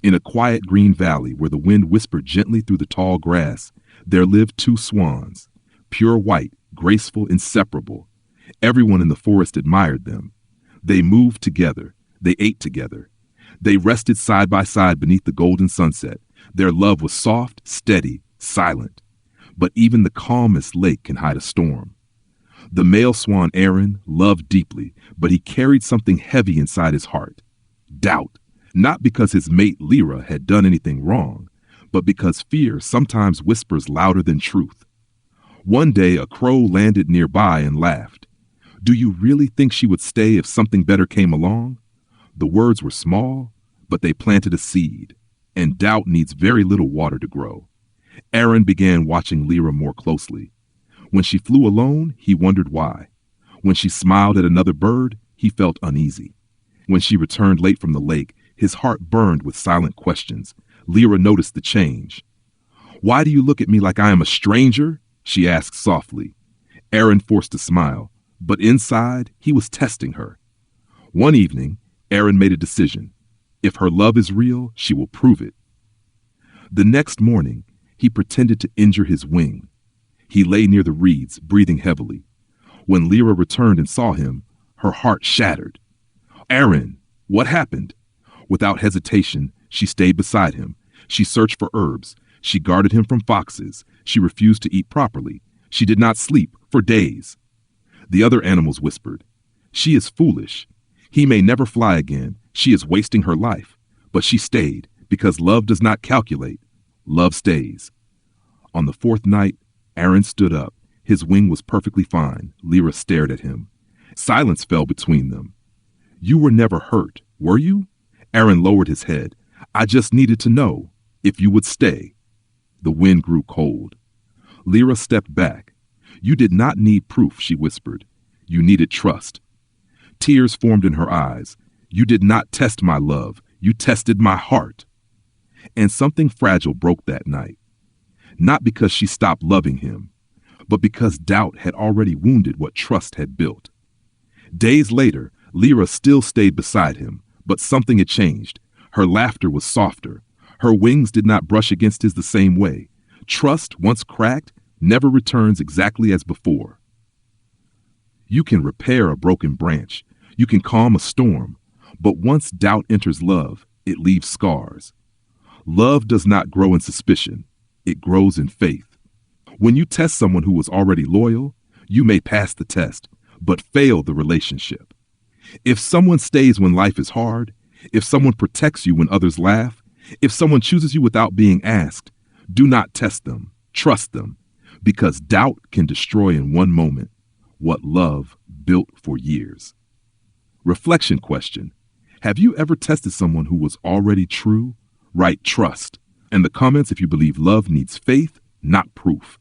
In a quiet green valley where the wind whispered gently through the tall grass, there lived two swans, pure white, graceful, inseparable. Everyone in the forest admired them. They moved together. They ate together. They rested side by side beneath the golden sunset. Their love was soft, steady, silent. But even the calmest lake can hide a storm. The male swan Aaron loved deeply, but he carried something heavy inside his heart. Doubt. Not because his mate Lyra had done anything wrong, but because fear sometimes whispers louder than truth. One day a crow landed nearby and laughed. "Do you really think she would stay if something better came along?" The words were small, but they planted a seed, and doubt needs very little water to grow. Aaron began watching Lyra more closely. When she flew alone, he wondered why. When she smiled at another bird, he felt uneasy. When she returned late from the lake, his heart burned with silent questions. Lyra noticed the change. "Why do you look at me like I am a stranger?" she asked softly. Aaron forced a smile, but inside he was testing her. One evening, Aaron made a decision. If her love is real, she will prove it. The next morning, he pretended to injure his wing. He lay near the reeds, breathing heavily. When Lyra returned and saw him, her heart shattered. "Aaron, what happened?" Without hesitation, she stayed beside him. She searched for herbs. She guarded him from foxes. She refused to eat properly. She did not sleep for days. The other animals whispered, "She is foolish. He may never fly again. She is wasting her life." But she stayed, because love does not calculate. Love stays. On the fourth night, Aaron stood up. His wing was perfectly fine. Lyra stared at him. Silence fell between them. "You were never hurt, were you?" Aaron lowered his head. "I just needed to know if you would stay." The wind grew cold. Lyra stepped back. "You did not need proof," she whispered. "You needed trust." Tears formed in her eyes. "You did not test my love. You tested my heart." And something fragile broke that night. Not because she stopped loving him, but because doubt had already wounded what trust had built. Days later, Lyra still stayed beside him, but something had changed. Her laughter was softer. Her wings did not brush against his the same way. Trust, once cracked, never returns exactly as before. You can repair a broken branch. You can calm a storm. But once doubt enters love, it leaves scars. Love does not grow in suspicion. It grows in faith. When you test someone who was already loyal, you may pass the test, but fail the relationship. If someone stays when life is hard, if someone protects you when others laugh, if someone chooses you without being asked, do not test them, trust them, because doubt can destroy in one moment what love built for years. Reflection question. Have you ever tested someone who was already true? Write trust. In the comments if you believe love needs faith, not proof.